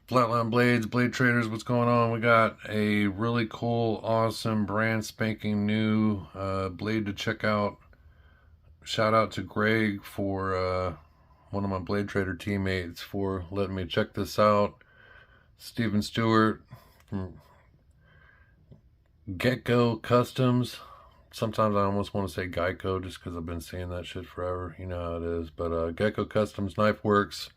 Flatline Blades, Blade Traders, what's going on? We got a really cool, awesome, brand spanking new blade to check out. Shout out to Greg for one of my Blade Trader teammates for letting me check this out. Steven Stewart from Gecko Customz. Sometimes I almost want to say Geico just because I've been seeing that shit forever. You know how it is. But Gecko Customz Knife Works.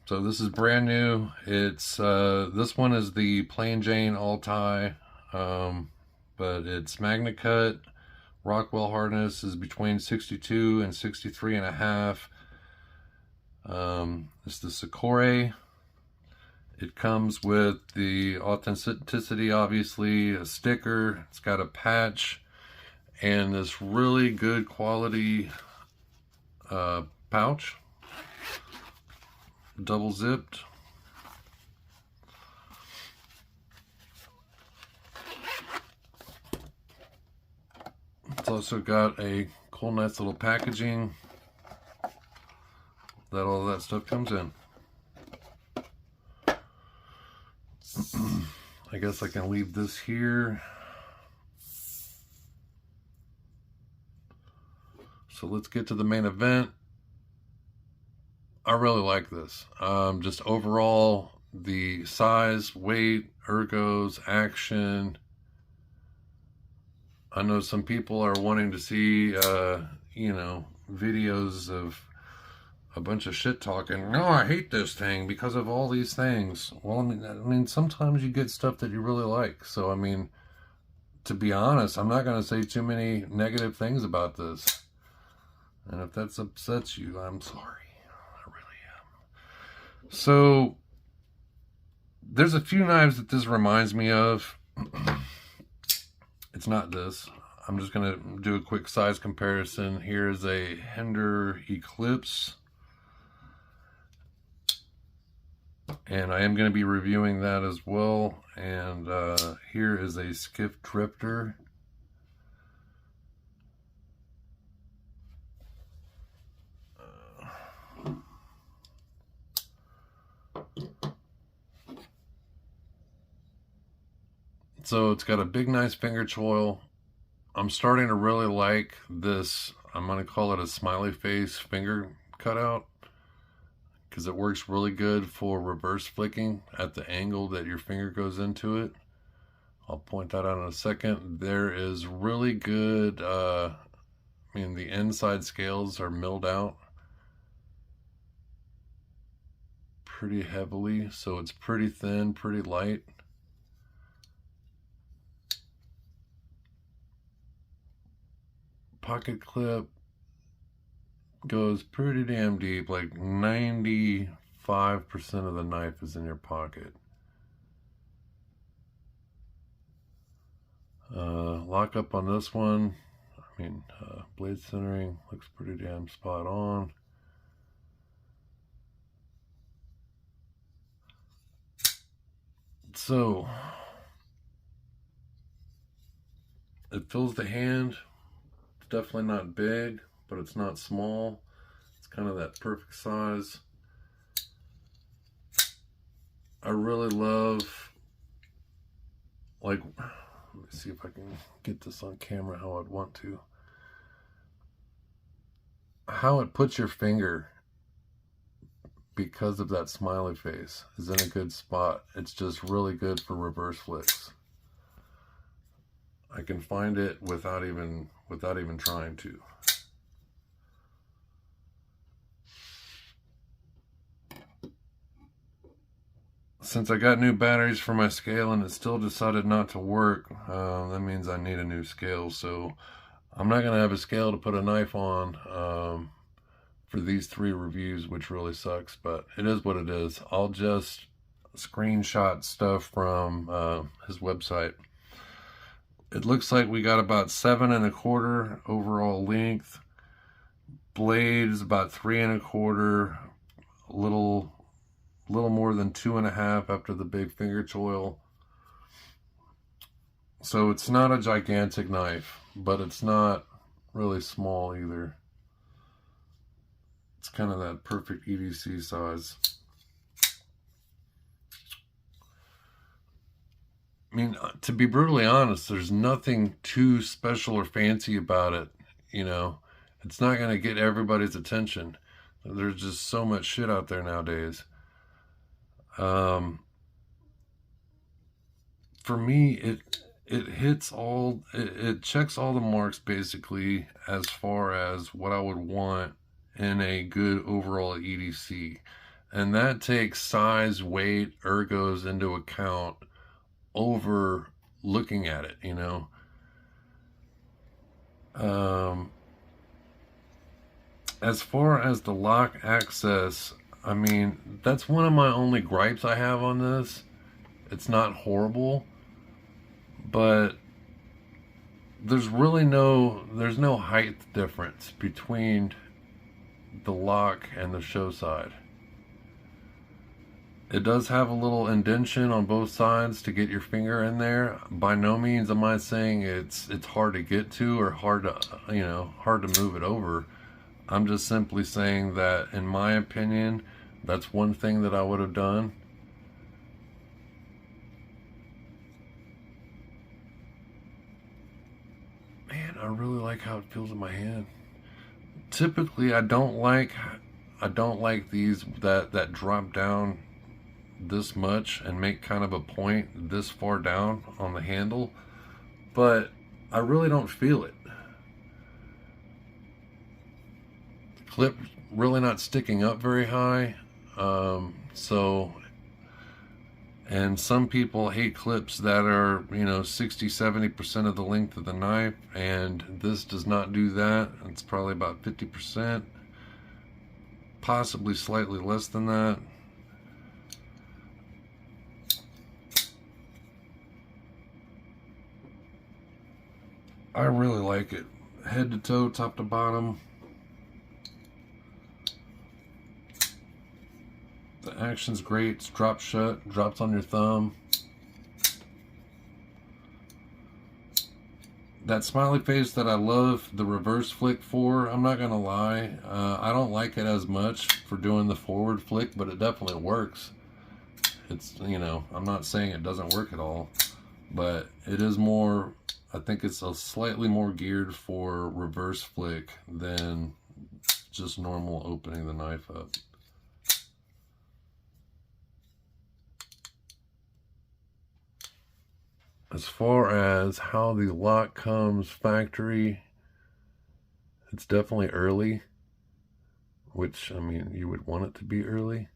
So this is brand new. It's this one is the plain Jane all tie, but it's Magna Cut. Rockwell hardness is between 62 and 63 and a half. It's the Sikorae. It comes with the authenticity, obviously, a sticker. It's got a patch and this really good quality pouch. Double zipped. It's also got a cool, nice little packaging that all that stuff comes in. I guess I can leave this here. So let's get to the main event. I really like this. Just overall, the size, weight, ergos, action. I know some people are wanting to see, you know, videos of a bunch of shit talking. No, I hate this thing because of all these things. Well, I mean, sometimes you get stuff that you really like. So, I mean, to be honest, I'm not going to say too many negative things about this. And if that upsets you, I'm sorry. So there's a few knives that this reminds me of. It's not this. I'm just going to do a quick size comparison. Here's a Hinder Eclipse. And I am going to be reviewing that as well. And here is a Skiff Drifter. So it's got a big, nice finger choil. I'm starting to really like this. I'm going to call it a smiley face finger cutout because it works really good for reverse flicking at the angle that your finger goes into it. I'll point that out in a second. There is really good, I mean, the inside scales are milled out pretty heavily, so it's pretty thin, pretty light. Pocket clip goes pretty damn deep, like 95% of the knife is in your pocket. Lock up on this one, I mean, blade centering looks pretty damn spot on. So it fills the hand. It's definitely not big, but it's not small. It's kind of that perfect size. I really love, like, let me see if I can get this on camera how I'd want to. How it puts your finger, because of that smiley face, is in a good spot. It's just really good for reverse flicks. I can find it without even trying to. Since I got new batteries for my scale and it still decided not to work, that means I need a new scale. So I'm not going to have a scale to put a knife on for these 3 reviews, which really sucks, but it is what it is. I'll just screenshot stuff from his website. It looks like we got about 7 1/4 overall length. Blade is about 3 1/4, a little more than 2 1/2 after the big finger choil. So it's not a gigantic knife, but it's not really small either. It's kind of that perfect EDC size. I mean, to be brutally honest, there's nothing too special or fancy about it. You know, it's not going to get everybody's attention. There's just so much shit out there nowadays. Um, for me, it hits all, it checks all the marks basically as far as what I would want in a good overall EDC. And that takes size, weight, ergos into account over looking at it, you know. Um, as far as the lock access, I mean, that's one of my only gripes I have on this. It's not horrible, but there's no height difference between the lock and the show side. It does have a little indentation on both sides to get your finger in there. By no means am I saying it's hard to get to or hard to move it over. I'm just simply saying that, in my opinion, that's one thing that I would have done. Man, I really like how it feels in my hand. Typically, I don't like these that drop down this much and make kind of a point this far down on the handle, but I really don't feel it. The clip really not sticking up very high, and some people hate clips that are 60-70% of the length of the knife, and this does not do that. It's probably about 50%, possibly slightly less than that. I really like it. Head to toe, top to bottom. The action's great. It's drop shut, drops on your thumb. That smiley face that I love the reverse flick for, I'm not gonna lie, I don't like it as much for doing the forward flick, but it definitely works. It's, I'm not saying it doesn't work at all, but it is more, I think it's a slightly more geared for reverse flick than just normal opening the knife up. As far as how the lock comes factory, it's definitely early, which, I mean, you would want it to be early.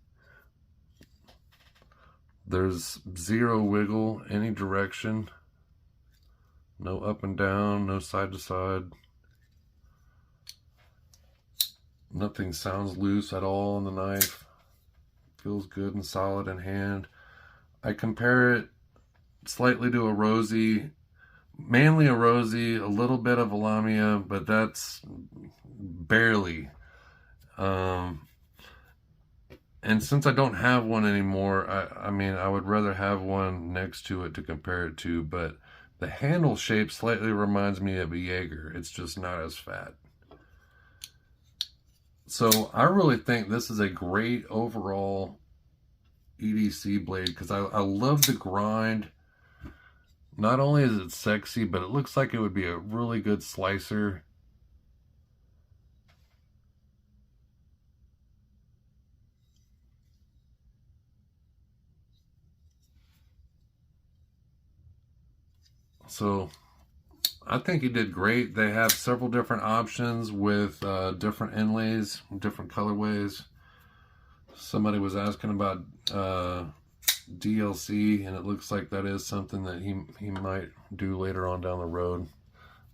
There's zero wiggle any direction. No up and down, no side to side. Nothing sounds loose at all on the knife. Feels good and solid in hand. I compare it slightly to a Rosie, mainly a Rosie, a little bit of a Lamia, but that's barely. And since I don't have one anymore, I mean, I would rather have one next to it to compare it to, but the handle shape slightly reminds me of a Jaeger. It's just not as fat. So I really think this is a great overall EDC blade because I love the grind. Not only is it sexy, but it looks like it would be a really good slicer. So I think he did great. They have several different options with different inlays, different colorways. Somebody was asking about DLC, and it looks like that is something that he might do later on down the road.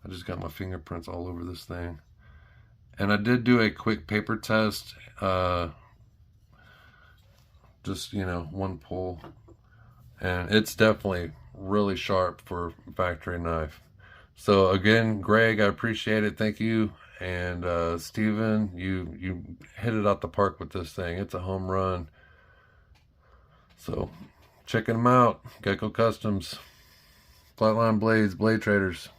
I just got my fingerprints all over this thing. And I did do a quick paper test, just, one pull. And it's definitely really sharp for a factory knife. So again, Greg, I appreciate it. Thank you. And Steven, you hit it out the park with this thing. It's a home run. So checking them out. Gecko Customz, Flatline Blades, Blade Traders.